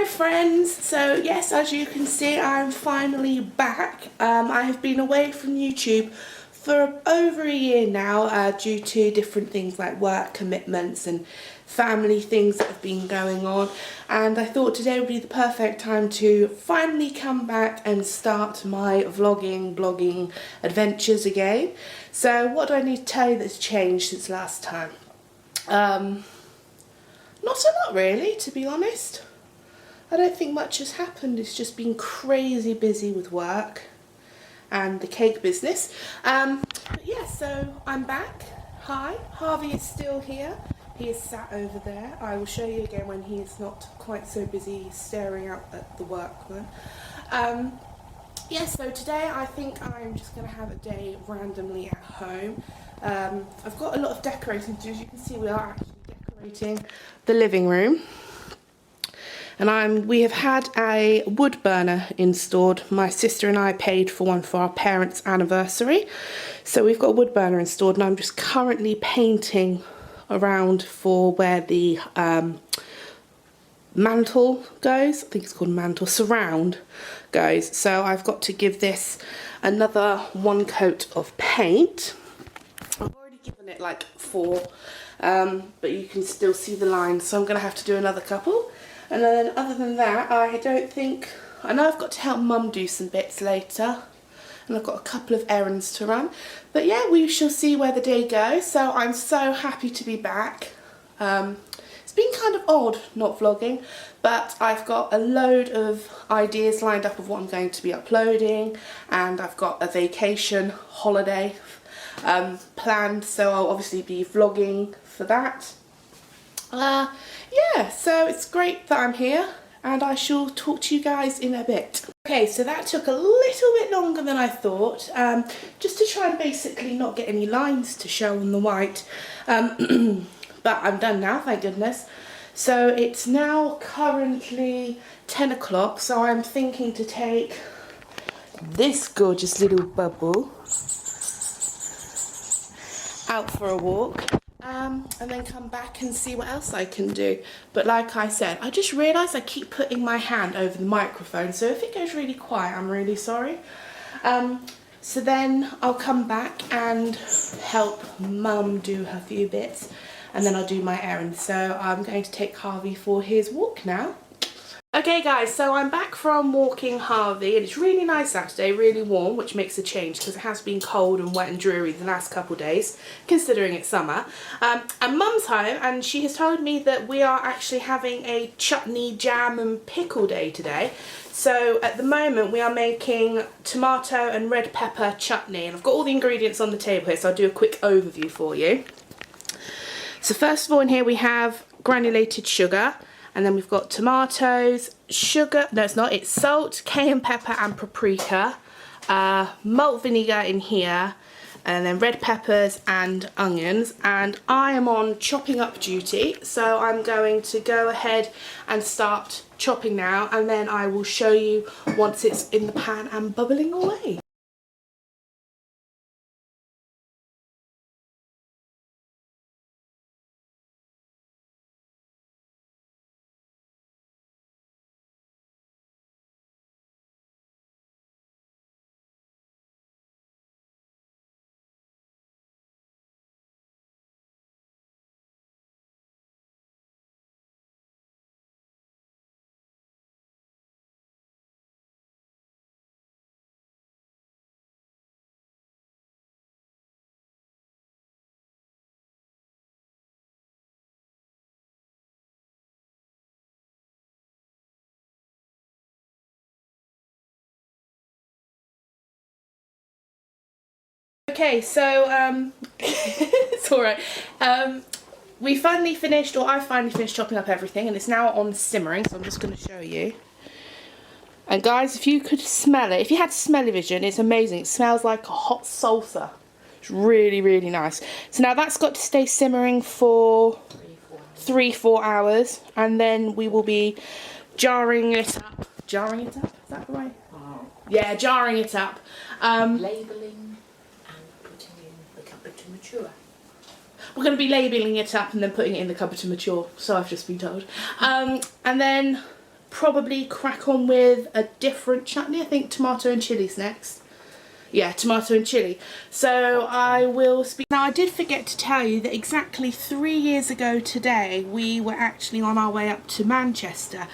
friends, so yes, as you can see, I'm finally back. I have been away from YouTube for over a year now due to different things like work commitments and family things that have been going on, and I thought today would be the perfect time to finally come back and start my blogging adventures again. So what do I need to tell you that's changed since last time? Not a lot really, to be honest. I don't think much has happened. It's just been crazy busy with work and the cake business. But yeah, so I'm back. Hi, Harvey is still here. He is sat over there. I will show you again when he is not quite so busy staring out at the workman. Yeah, so today I think I'm just going to have a day randomly at home. I've got a lot of decorating to do. As you can see, we are actually decorating the living room. And we have had a wood burner installed. My sister and I paid for one for our parents' anniversary. So we've got a wood burner installed, and I'm just currently painting around for where the mantle goes. I think it's called mantle, surround goes. So I've got to give this another one coat of paint. I've already given it like 4, but you can still see the lines, so I'm going to have to do another couple. And then other than that, I know I've got to help Mum do some bits later, and I've got a couple of errands to run. But yeah, we shall see where the day goes. So I'm so happy to be back. It's been kind of odd not vlogging, but I've got a load of ideas lined up of what I'm going to be uploading, and I've got a vacation holiday planned, so I'll obviously be vlogging for that. Yeah, so it's great that I'm here, and I shall talk to you guys in a bit. Okay, so that took a little bit longer than I thought, just to try and basically not get any lines to show on the white, but I'm done now, thank goodness. So it's now currently 10 o'clock, so I'm thinking to take this gorgeous little bubble out for a walk. And then come back and see what else I can do. But like I said, I just realised I keep putting my hand over the microphone, so if it goes really quiet, I'm really sorry. So then I'll come back and help Mum do her few bits, and then I'll do my errands. So I'm going to take Harvey for his walk now. Okay guys, so I'm back from walking Harvey, and it's really nice Saturday, really warm, which makes a change because it has been cold and wet and dreary the last couple of days, considering it's summer. And Mum's home, and she has told me that we are actually having a chutney, jam and pickle day today. So at the moment we are making tomato and red pepper chutney, and I've got all the ingredients on the table here, so I'll do a quick overview for you. So first of all, in here we have granulated sugar. And then we've got tomatoes, sugar, no it's not, it's salt, cayenne pepper and paprika, malt vinegar in here, and then red peppers and onions. And I am on chopping up duty, so I'm going to go ahead and start chopping now, and then I will show you once it's in the pan and bubbling away. Okay, so it's alright. We finally finished, or I finally finished chopping up everything, and it's now on simmering, so I'm just going to show you. And guys, if you could smell it, if you had smelly vision, it's amazing. It smells like a hot salsa. It's really, really nice. So now that's got to stay simmering for 3-4 hours, and then we will be jarring it up. Jarring it up? Is that right? Oh. Yeah, jarring it up. Labelling. Mature. We're going to be labelling it up and then putting it in the cupboard to mature, so I've just been told. And then probably crack on with a different chutney. I think tomato and chili's next. Yeah, tomato and chilli. So I will speak. Now, I did forget to tell you that exactly 3 years ago today, we were actually on our way up to Manchester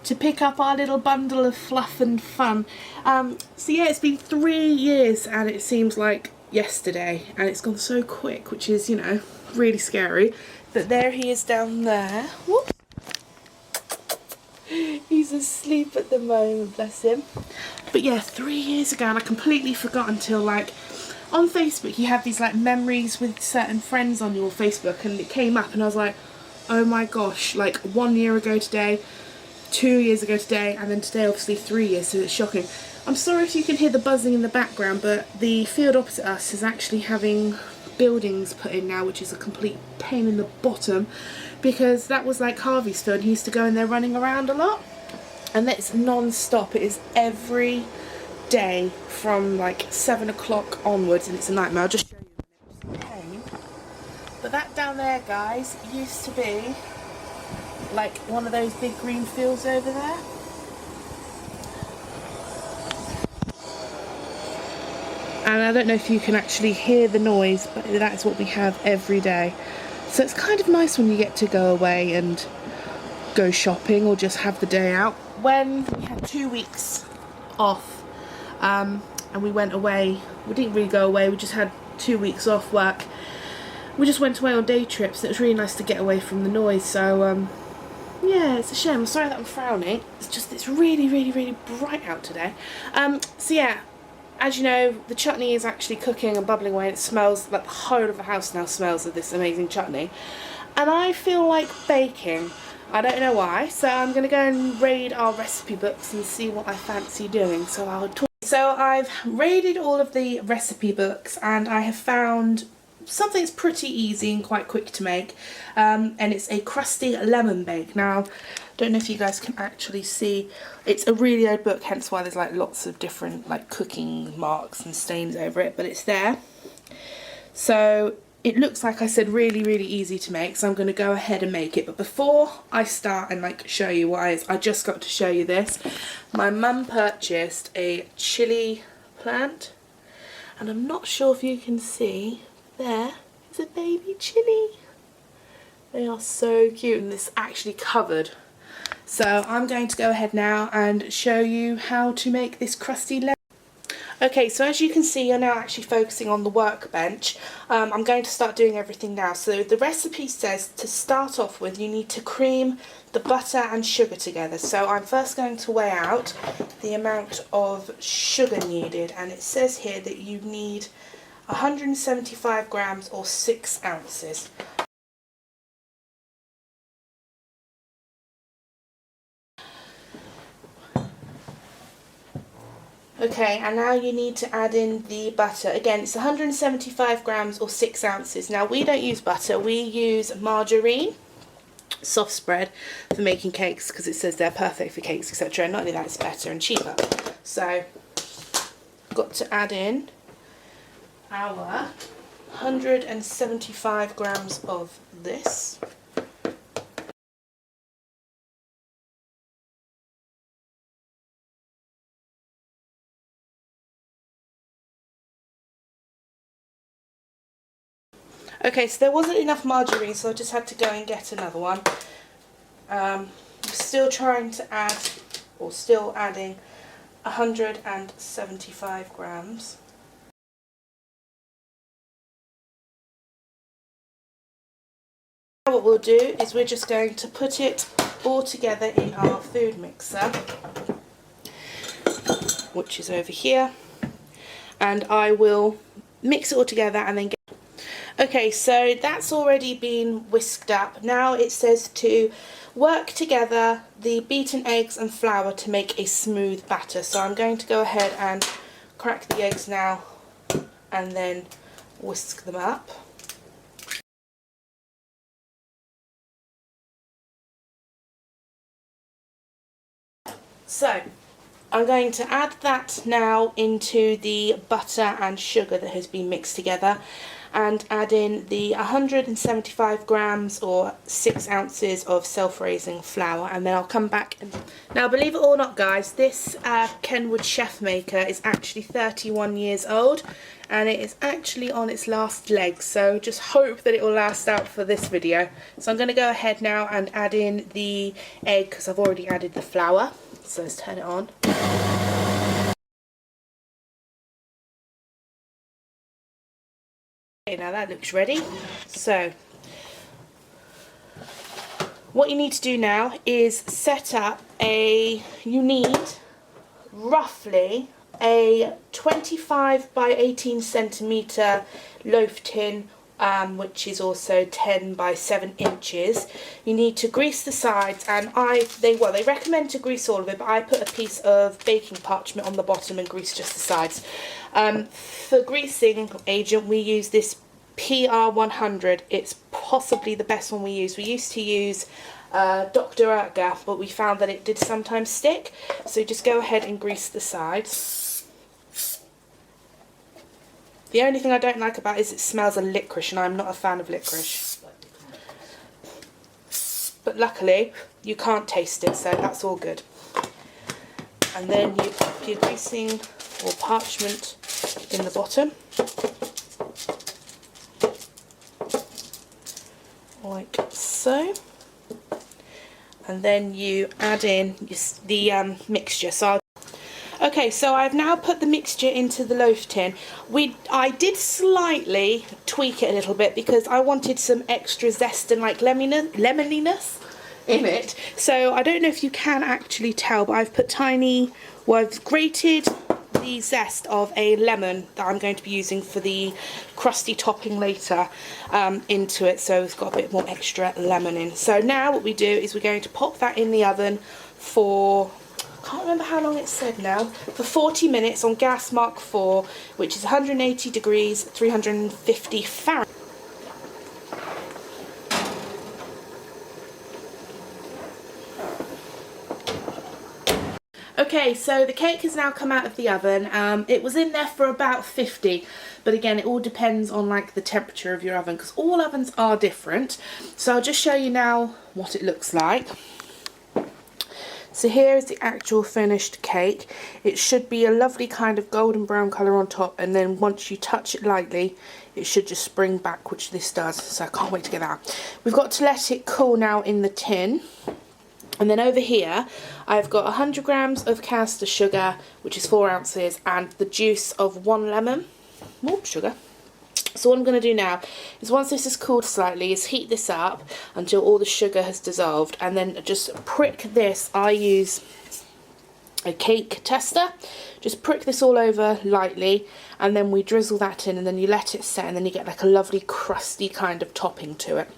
to pick up our little bundle of fluff and fun. So yeah, it's been 3 years and it seems like yesterday, and it's gone so quick, which is, you know, really scary. But there he is down there. Whoop. He's asleep at the moment, bless him. But yeah, 3 years ago, and I completely forgot until, like, on Facebook you have these like memories with certain friends on your Facebook, and it came up and I was like, oh my gosh, like 1 year ago today, 2 years ago today, and then today obviously 3 years, so it's shocking. I'm sorry if you can hear the buzzing in the background, but the field opposite us is actually having buildings put in now, which is a complete pain in the bottom, because that was like Harvey's field. He used to go in there running around a lot, and that's non-stop. It is every day from like 7 o'clock onwards, and it's a nightmare. I'll just show you a minute, pain. But that down there, guys, used to be like one of those big green fields over there. And I don't know if you can actually hear the noise, but that is what we have every day. So it's kind of nice when you get to go away and go shopping or just have the day out. When we had 2 weeks off and we went away, we didn't really go away, we just had 2 weeks off work. We just went away on day trips, and it was really nice to get away from the noise. So yeah, it's a shame. I'm sorry that I'm frowning. It's just, it's really, really, really bright out today. So yeah, as you know, the chutney is actually cooking and bubbling away, and it smells like the whole of the house now smells of this amazing chutney. And I feel like baking. I don't know why, so I'm going to go and raid our recipe books and see what I fancy doing. So I'll talk. So I've raided all of the recipe books, and I have found something that's pretty easy and quite quick to make, and it's a crusty lemon bake. Now, don't know if you guys can actually see, it's a really old book, hence why there's like lots of different like cooking marks and stains over it, but it's there. So it looks, like I said, really, really easy to make, so I'm going to go ahead and make it. But before I start and like show you what it is, I just got to show you this. My mum purchased a chilli plant, and I'm not sure if you can see, there is a baby chilli. They are so cute, and it's actually covered. So I'm going to go ahead now and show you how to make this crusty lemon. Okay, so as you can see, you're now actually focusing on the workbench. I'm going to start doing everything now. So the recipe says to start off with, you need to cream the butter and sugar together. So I'm first going to weigh out the amount of sugar needed, and it says here that you need 175 grams or 6 ounces. Okay, and now you need to add in the butter. Again, it's 175 grams or 6 ounces. Now, we don't use butter, we use margarine, soft spread, for making cakes, because it says they're perfect for cakes, etc. And not only that, it's better and cheaper. So, got to add in our 175 grams of this. Okay, so there wasn't enough margarine, so I just had to go and get another one. I'm still trying to add, or still adding, 175 grams. Now what we'll do is we're just going to put it all together in our food mixer, which is over here, and I will mix it all together and then get. Okay, so that's already been whisked up. Now it says to work together the beaten eggs and flour to make a smooth batter. So I'm going to go ahead and crack the eggs now and then whisk them up. So I'm going to add that now into the butter and sugar that has been mixed together, and add in the 175 grams or 6 ounces of self-raising flour, and then I'll come back. Now, believe it or not, guys, this Kenwood chef maker is actually 31 years old, and it is actually on its last legs, so just hope that it will last out for this video. So I'm going to go ahead now and add in the egg, because I've already added the flour. So let's turn it on. Okay, now that looks ready. So what you need to do now is set up you need roughly a 25 by 18 centimetre loaf tin, which is also 10 by 7 inches. You need to grease the sides, and they recommend to grease all of it, but I put a piece of baking parchment on the bottom and grease just the sides. For greasing agent, we use this PR100. It's possibly the best one we use. We used to use Dr. Erga, but we found that it did sometimes stick, so just go ahead and grease the sides. The only thing I don't like about it is it smells of licorice, and I'm not a fan of licorice. But luckily, you can't taste it, so that's all good. And then you put your greasing or parchment in the bottom, like so. And then you add in the mixture. Okay, so I've now put the mixture into the loaf tin. I did slightly tweak it a little bit because I wanted some extra zest and like lemoniness in it. So I don't know if you can actually tell, but I've put I've grated the zest of a lemon that I'm going to be using for the crusty topping later into it, so it's got a bit more extra lemon in. So now what we do is we're going to pop that in the oven for, I can't remember how long it said now, for 40 minutes on gas mark 4, which is 180 degrees, 350 Fahrenheit. Okay, so the cake has now come out of the oven. It was in there for about 50, but again, it all depends on like the temperature of your oven, because all ovens are different. So I'll just show you now what it looks like. So here is the actual finished cake. It should be a lovely kind of golden brown colour on top, and then once you touch it lightly, it should just spring back, which this does. So I can't wait to get that out. We've got to let it cool now in the tin. And then over here, I've got 100 grams of caster sugar, which is 4 ounces, and the juice of 1 lemon. More sugar. So what I'm going to do now is, once this is cooled slightly, is heat this up until all the sugar has dissolved, and then just prick this. I use a cake tester. Just prick this all over lightly, and then we drizzle that in, and then you let it set, and then you get like a lovely crusty kind of topping to it.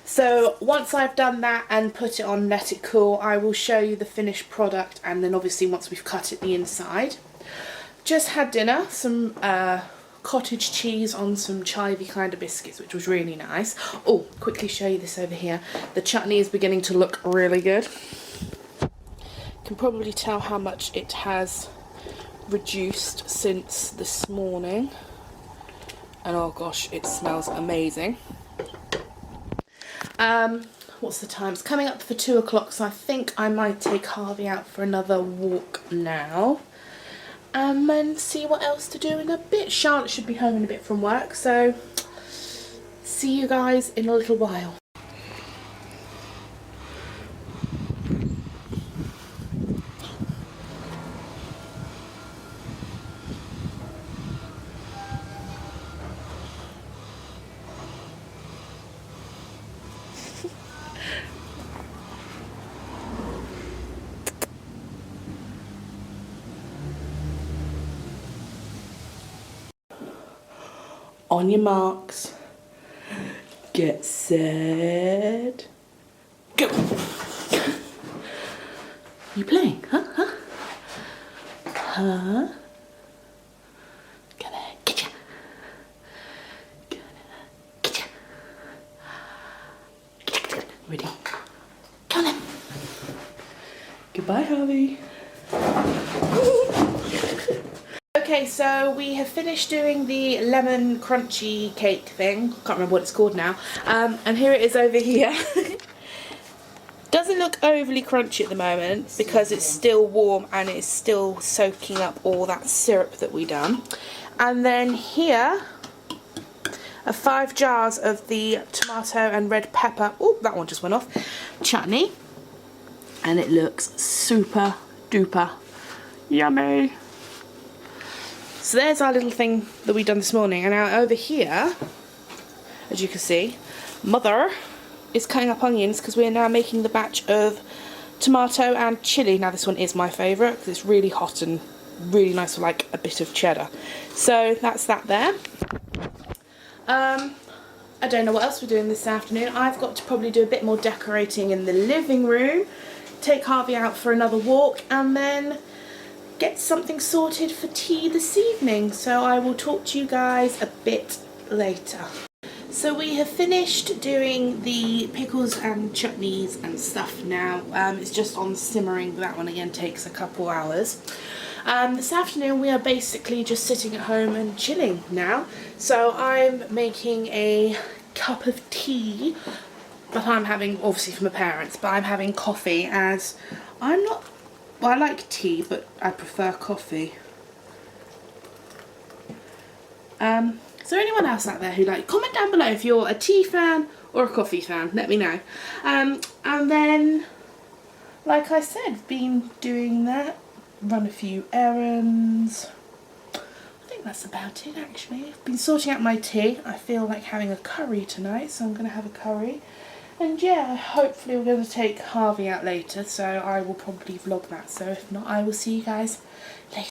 So once I've done that and put it on, let it cool, I will show you the finished product, and then obviously once we've cut it the inside. Just had dinner, some cottage cheese on some chivy kind of biscuits, which was really nice. Oh, quickly show you this over here. The chutney is beginning to look really good. You can probably tell how much it has reduced since this morning. And oh gosh, it smells amazing. What's the time? It's coming up for 2 o'clock, so I think I might take Harvey out for another walk now. And see what else to do in a bit. Charlotte should be home in a bit from work, so see you guys in a little while. On your marks, get set, go. You playing, huh? Gonna get ya. Gonna get ya. Ready? Come on then. Goodbye, Harvey. Okay, Okay, so we have finished doing the lemon crunchy cake thing. Can't remember what it's called now. And here it is over here. Doesn't look overly crunchy at the moment because it's still warm and it's still soaking up all that syrup that we done. And then here are 5 jars of the tomato and red pepper. Oh, that one just went off. Chutney. And it looks super duper yummy. So there's our little thing that we done this morning. And now over here, as you can see, Mother is cutting up onions because we are now making the batch of tomato and chilli. Now this one is my favourite because it's really hot and really nice with like a bit of cheddar. So that's that there. I don't know what else we're doing this afternoon. I've got to probably do a bit more decorating in the living room, take Harvey out for another walk, and then get something sorted for tea this evening. So I will talk to you guys a bit later. So we have finished doing the pickles and chutneys and stuff now. It's just on simmering. That one again takes a couple hours. This afternoon we are basically just sitting at home and chilling now. So I'm making a cup of tea, but I'm having, obviously from my parents, but I'm having coffee as I'm not, well, I like tea, but I prefer coffee. Is there anyone else out there who comment down below if you're a tea fan or a coffee fan, let me know. And then, like I said, been doing that, run a few errands. I think that's about it actually. I've been sorting out my tea. I feel like having a curry tonight, so I'm going to have a curry. And yeah, hopefully we're going to take Harvey out later, so I will probably vlog that. So if not, I will see you guys later.